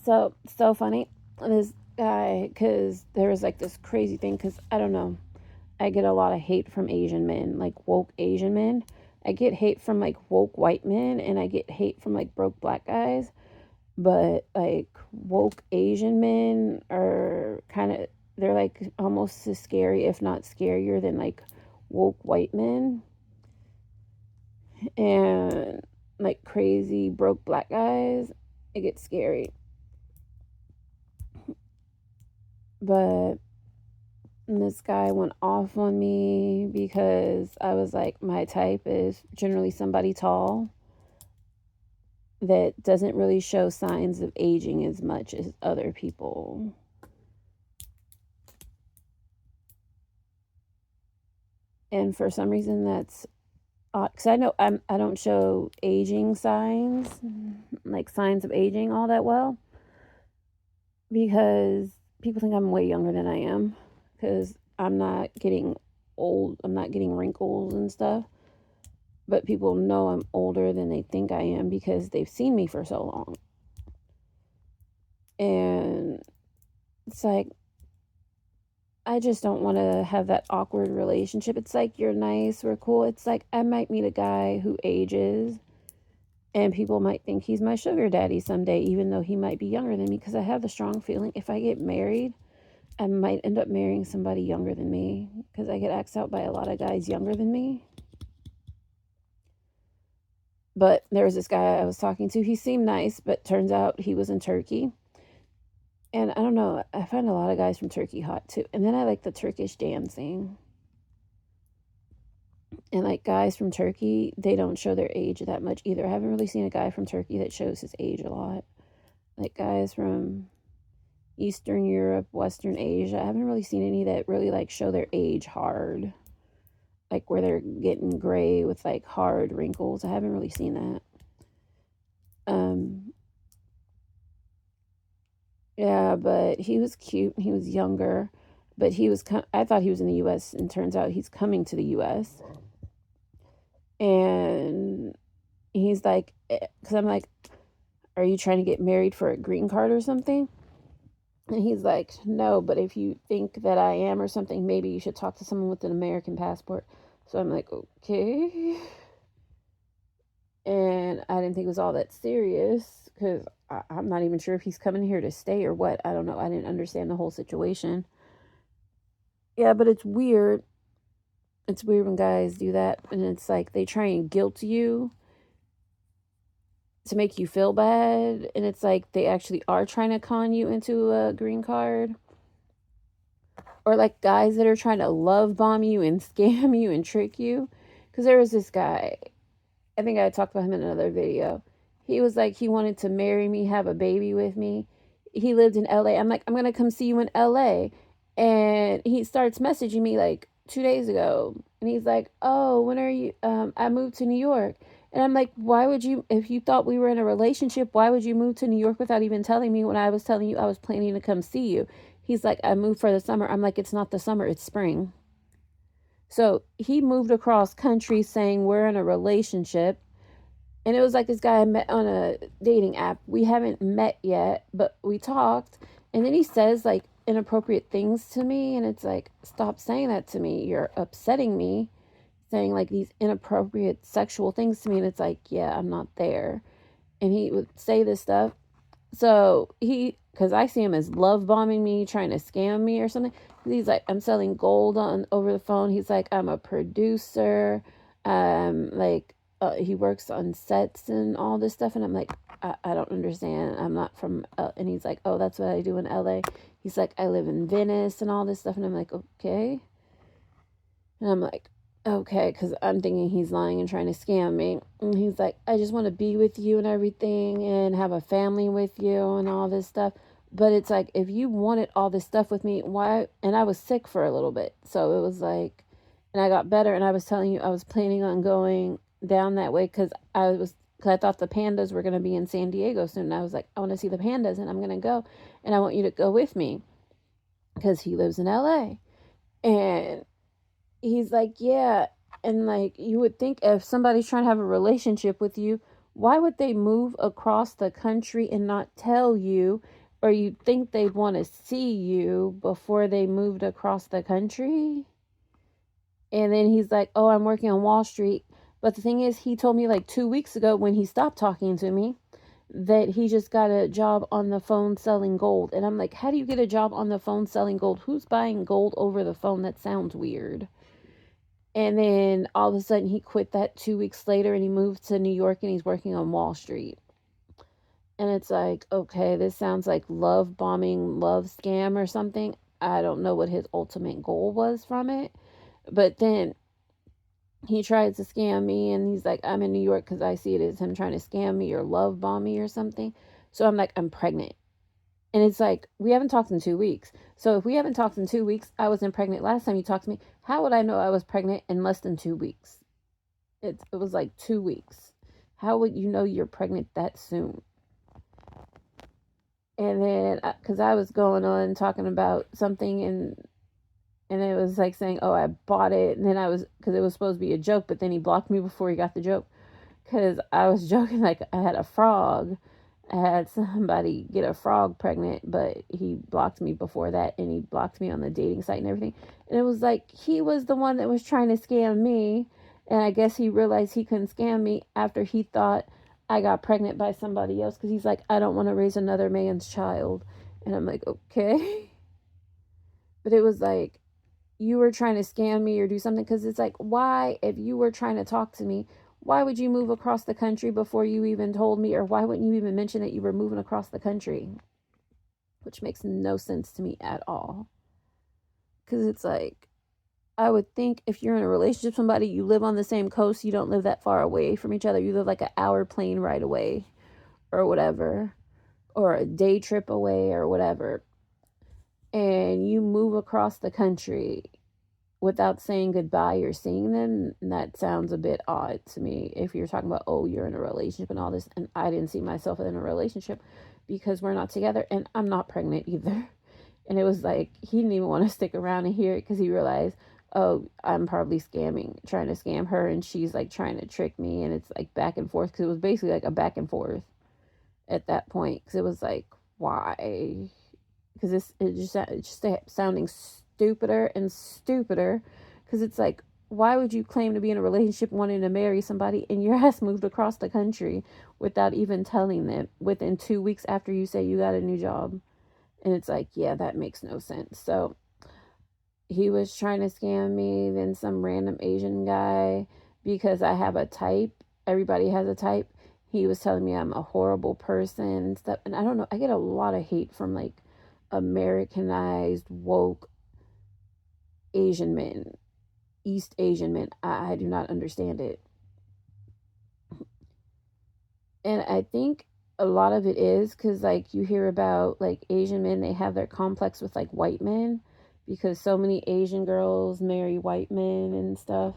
So funny. This guy, because there was like this crazy thing, because I don't know. I get a lot of hate from Asian men, like woke Asian men. I get hate from like woke white men, and I get hate from like broke black guys. But like woke Asian men are kind of, they're like almost as scary, if not scarier, than like woke white men. And like crazy broke black guys, it gets scary. But this guy went off on me because I was like, my type is generally somebody tall that doesn't really show signs of aging as much as other people. And for some reason, that's because I know I don't show aging signs, like signs of aging, all that well, because people think I'm way younger than I am. Because I'm not getting old, I'm not getting wrinkles and stuff. But people know I'm older than they think I am because they've seen me for so long. And it's like, I just don't want to have that awkward relationship. It's like, you're nice, we're cool. It's like, I might meet a guy who ages and people might think he's my sugar daddy someday, even though he might be younger than me. Because I have the strong feeling if I get married, I might end up marrying somebody younger than me because I get asked out by a lot of guys younger than me. But there was this guy I was talking to. He seemed nice, but turns out he was in Turkey. And I don't know, I find a lot of guys from Turkey hot too. And then I like the Turkish dancing. And like guys from Turkey, they don't show their age that much either. I haven't really seen a guy from Turkey that shows his age a lot. Like guys from Eastern Europe, Western Asia, I haven't really seen any that really like show their age hard. Like where they're getting gray with like hard wrinkles. I haven't really seen that. Um yeah, but he was cute. He was younger, but I thought he was in the US, and turns out he's coming to the US. And he's like, because I'm like, are you trying to get married for a green card or something? And he's like, no, but if you think that I am or something, maybe you should talk to someone with an American passport. So I'm like, okay. And I didn't think it was all that serious because I'm not even sure if he's coming here to stay or what. I don't know. I didn't understand the whole situation. Yeah, but it's weird. It's weird when guys do that. And it's like they try and guilt you to make you feel bad. And it's like they actually are trying to con you into a green card. Or like guys that are trying to love bomb you and scam you and trick you. Because there was this guy, I think I talked about him in another video. He was like, he wanted to marry me, have a baby with me. He lived in LA. I'm like, I'm going to come see you in LA. And he starts messaging me like 2 days ago. And he's like, oh, when are you? I moved to New York. And I'm like, why would you, if you thought we were in a relationship, why would you move to New York without even telling me when I was telling you I was planning to come see you? He's like, I moved for the summer. I'm like, it's not the summer, it's spring. So he moved across country saying we're in a relationship. And it was like this guy I met on a dating app. We haven't met yet, but we talked. And then he says like inappropriate things to me. And it's like, stop saying that to me. You're upsetting me. Saying like these inappropriate sexual things to me. And it's like, yeah, I'm not there. And he would say this stuff. So because I see him as love bombing me, trying to scam me or something. He's like, I'm selling gold on over the phone. He's like, I'm a producer. Like he works on sets and all this stuff. And I'm like, I don't understand. I'm not from. And he's like, oh, that's what I do in LA. He's like, I live in Venice and all this stuff. And I'm like, okay. And I'm like, okay, because I'm thinking he's lying and trying to scam me. And he's like, I just want to be with you and everything and have a family with you and all this stuff. But it's like, if you wanted all this stuff with me, why? And I was sick for a little bit. So it was like, and I got better. And I was telling you, I was planning on going down that way because I thought the pandas were going to be in San Diego soon. And I was like, I want to see the pandas and I'm going to go. And I want you to go with me because he lives in LA. And he's like, yeah. And like, you would think if somebody's trying to have a relationship with you, Why would they move across the country and not tell you? Or you'd think they'd want to see you before they moved across the country? And then he's like, oh, I'm working on Wall Street. But the thing is, he told me like 2 weeks ago when he stopped talking to me that he just got a job on the phone selling gold. And I'm like, how do you get a job on the phone selling gold? Who's buying gold over the phone? That sounds weird. And then all of a sudden he quit that 2 weeks later and he moved to New York and he's working on Wall Street. And it's like, okay, this sounds like love bombing, love scam or something. I don't know what his ultimate goal was from it. But then he tried to scam me and he's like, I'm in New York because I see it as him trying to scam me or love bomb me or something. So I'm like, I'm pregnant. And it's like, we haven't talked in 2 weeks. So if we haven't talked in 2 weeks, I wasn't pregnant last time you talked to me. How would I know I was pregnant in less than 2 weeks? It was like 2 weeks. How would you know you're pregnant that soon? And then, because I was going on talking about something and it was like saying, oh, I bought it. And then because it was supposed to be a joke, but then he blocked me before he got the joke. Because I was joking like I had a frog. I had somebody get a frog pregnant, but he blocked me before that, and he blocked me on the dating site and everything. And it was like he was the one that was trying to scam me, and I guess he realized he couldn't scam me after he thought I got pregnant by somebody else, because he's like, I don't want to raise another man's child. And I'm like, okay. But it was like, you were trying to scam me or do something, because it's like, why, if you were trying to talk to me, why would you move across the country before you even told me, or why wouldn't you even mention that you were moving across the country? Which makes no sense to me at all. Because it's like, I would think if you're in a relationship with somebody, you live on the same coast, you don't live that far away from each other, you live like an hour plane ride away or whatever, or a day trip away or whatever, and you move across the country without saying goodbye or seeing them, that sounds a bit odd to me. If you're talking about, oh, you're in a relationship and all this, and I didn't see myself in a relationship because we're not together and I'm not pregnant either. And it was like, he didn't even want to stick around and hear it because he realized, oh, I'm probably trying to scam her, and she's like trying to trick me. And it's like back and forth, because it was basically like a back and forth at that point. Because it was like, why? Because it just sounding stupider and stupider. Because it's like, why would you claim to be in a relationship wanting to marry somebody and your ass moved across the country without even telling them within 2 weeks after you say you got a new job? And it's like, yeah, that makes no sense. So he was trying to scam me, then some random Asian guy, because I have a type. Everybody has a type. He was telling me I'm a horrible person and stuff. And I don't know, I get a lot of hate from like Americanized, woke Asian men, East Asian men. I do not understand it. And I think a lot of it is because, like, you hear about like Asian men, they have their complex with like white men, because so many Asian girls marry white men and stuff.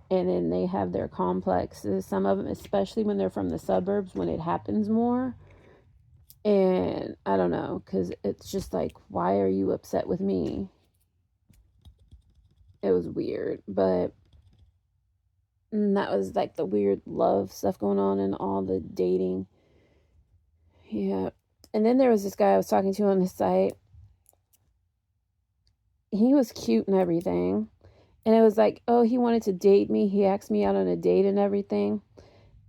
And then they have their complexes, some of them, especially when they're from the suburbs, when it happens more. And I don't know, because it's just like, why are you upset with me? It was weird. But that was like the weird love stuff going on and all the dating. Yeah. And then there was this guy I was talking to on the site. He was cute and everything. And it was like, oh, he wanted to date me. He asked me out on a date and everything.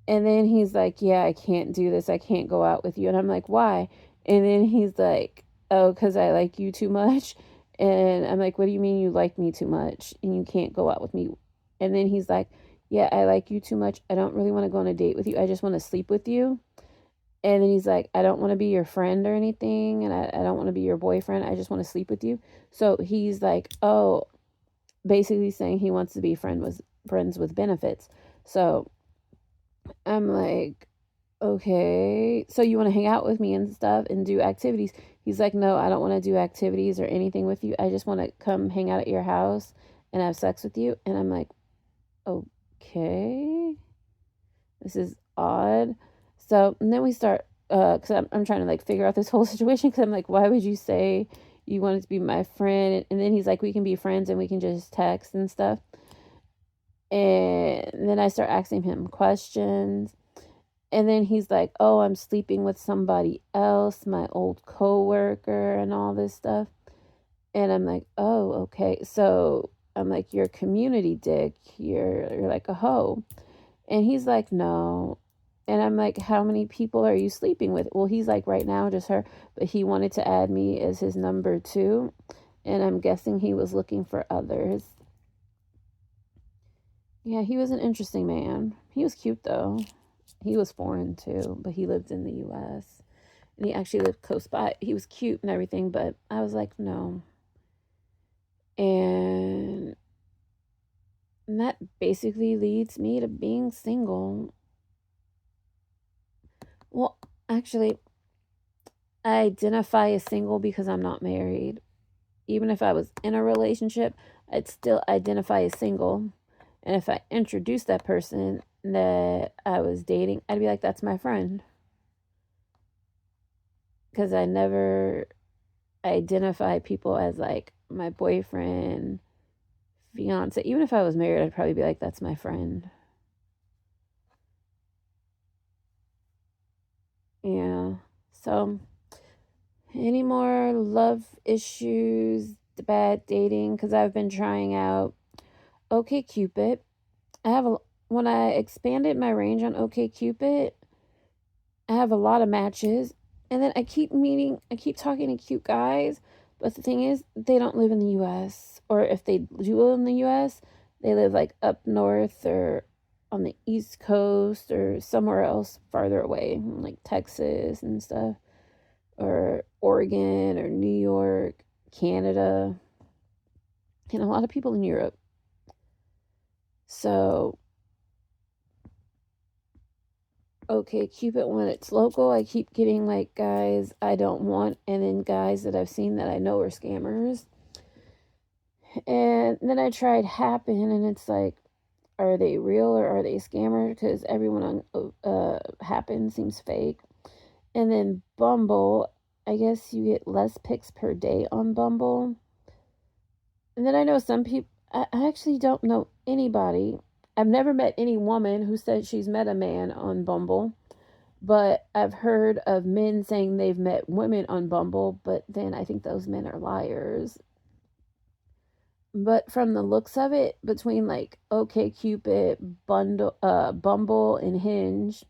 And then he's like, yeah, I can't do this. I can't go out with you. And I'm like, why? And then he's like, oh, because I like you too much. And I'm like, what do you mean you like me too much and you can't go out with me? And then he's like, yeah, I like you too much. I don't really want to go on a date with you. I just want to sleep with you. And then he's like, I don't want to be your friend or anything. And I don't want to be your boyfriend. I just want to sleep with you. So he's like, oh, basically saying he wants to be friends with benefits. So I'm like, okay, so you want to hang out with me and stuff and do activities? He's like, no, I don't want to do activities or anything with you. I just want to come hang out at your house and have sex with you. And I'm like, okay, this is odd. So, and then we start, because I'm trying to like figure out this whole situation, because I'm like, why would you say you wanted to be my friend? And then he's like, we can be friends and we can just text and stuff. And then I start asking him questions. And then he's like, oh, I'm sleeping with somebody else, my old coworker, and all this stuff. And I'm like, oh, okay. So I'm like, you're a community dick. You're like a hoe. And he's like, no. And I'm like, how many people are you sleeping with? Well, he's like, right now, just her. But he wanted to add me as his number two. And I'm guessing he was looking for others. Yeah, he was an interesting man. He was cute, though. He was foreign, too, but he lived in the U.S. And he actually lived close by. He was cute and everything, but I was like, no. And that basically leads me to being single. Well, actually, I identify as single because I'm not married. Even if I was in a relationship, I'd still identify as single. And if I introduced that person that I was dating, I'd be like, that's my friend. Because I never identify people as like my boyfriend, fiance. Even if I was married, I'd probably be like, that's my friend. Yeah. So, any more love issues, bad dating? Because I've been trying out OkCupid. When I expanded my range on OkCupid, I have a lot of matches, and then I keep talking to cute guys, but the thing is, they don't live in the U.S. Or if they do live in the U.S., they live like up north or on the East Coast or somewhere else farther away, like Texas and stuff, or Oregon or New York, Canada, and a lot of people in Europe. So OkCupid, when it's local, I keep getting like guys I don't want, and then guys that I've seen that I know are scammers. And then I tried Happen, and it's like, are they real or are they scammers? Because everyone on Happen seems fake. And then Bumble, I guess you get less pics per day on Bumble. And then I know some people, I actually don't know anybody. I've never met any woman who said she's met a man on Bumble. But I've heard of men saying they've met women on Bumble, but then I think those men are liars. But from the looks of it, between like OkCupid, Bumble, and Hinge.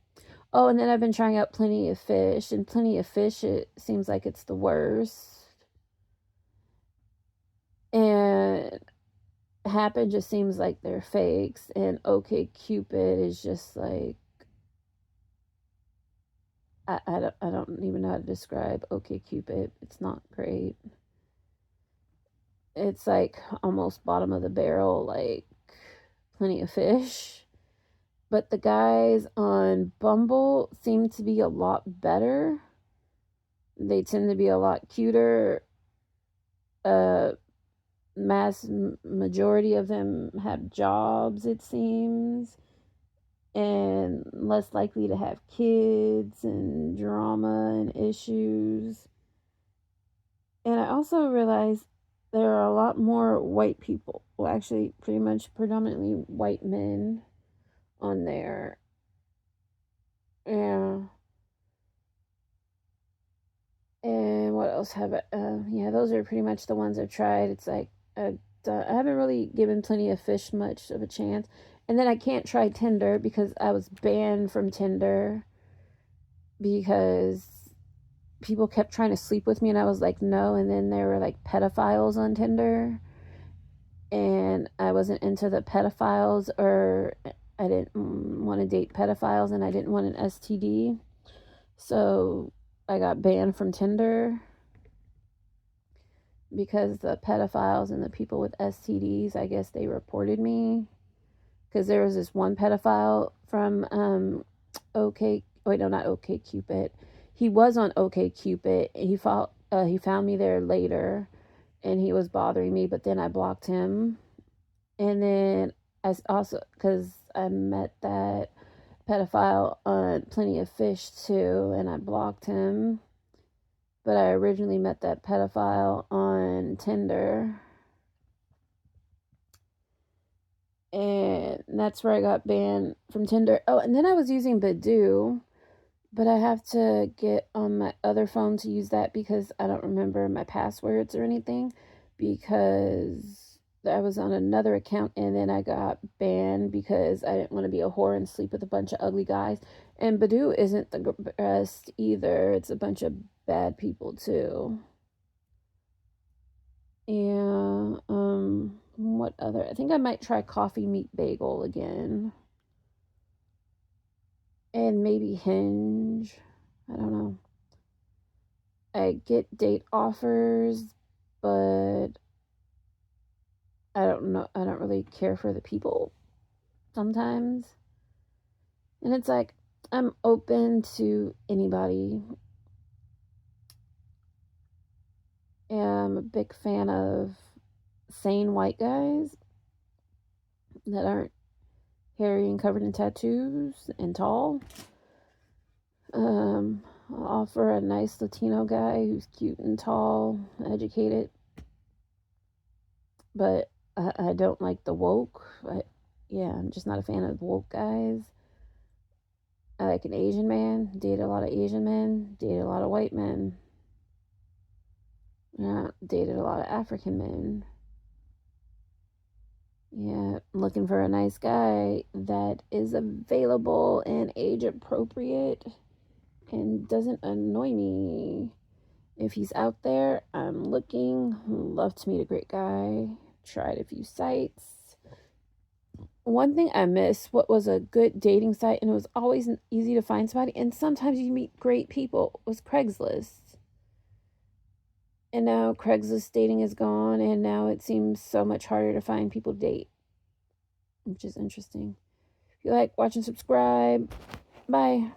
Oh, and then I've been trying out Plenty of Fish, and Plenty of Fish, it seems like it's the worst. And Happen just seems like they're fakes, and OkCupid is just like I don't even know how to describe OkCupid. It's not great. It's like almost bottom of the barrel, like Plenty of Fish. But the guys on Bumble seem to be a lot better. They tend to be a lot cuter. Uh, Mass majority of them have jobs, it seems, and less likely to have kids and drama and issues. And I also realized there are a lot more white people. Well, actually, pretty much predominantly white men on there. Yeah. And what else have I? Yeah, those are pretty much the ones I've tried. It's like I haven't really given Plenty of Fish much of a chance. And then I can't try Tinder because I was banned from Tinder because people kept trying to sleep with me, and I was like, no. And then there were like pedophiles on Tinder, and I wasn't into the pedophiles, or I didn't want to date pedophiles, and I didn't want an STD. So I got banned from Tinder because the pedophiles and the people with STDs, I guess they reported me because there was this one pedophile from not OkCupid. He was on OkCupid. He found me there later, and he was bothering me, but then I blocked him. And then I also, because I met that pedophile on Plenty of Fish too, and I blocked him. But I originally met that pedophile on Tinder. And that's where I got banned from Tinder. Oh, and then I was using Badoo. But I have to get on my other phone to use that because I don't remember my passwords or anything, because I was on another account and then I got banned because I didn't want to be a whore and sleep with a bunch of ugly guys. And Badoo isn't the best either. It's a bunch of bad people too. Yeah, what other? I think I might try Coffee Meet Bagel again. And maybe Hinge. I don't know. I get date offers, but I don't know. I don't really care for the people sometimes. And it's like, I'm open to anybody. And I'm a big fan of sane white guys that aren't hairy and covered in tattoos and tall. I'll offer a nice Latino guy who's cute and tall, educated, but I don't like the woke. Yeah, I'm just not a fan of woke guys. I like an Asian man, dated a lot of Asian men, dated a lot of white men. Yeah, dated a lot of African men. Yeah, I'm looking for a nice guy that is available and age appropriate and doesn't annoy me. If he's out there, I'm looking. Love to meet a great guy. Tried a few sites. One thing I miss, what was a good dating site, and it was always easy to find somebody, and sometimes you meet great people, was Craigslist. And now Craigslist dating is gone, and now it seems so much harder to find people to date, which is interesting. If you like, watch, and subscribe. Bye.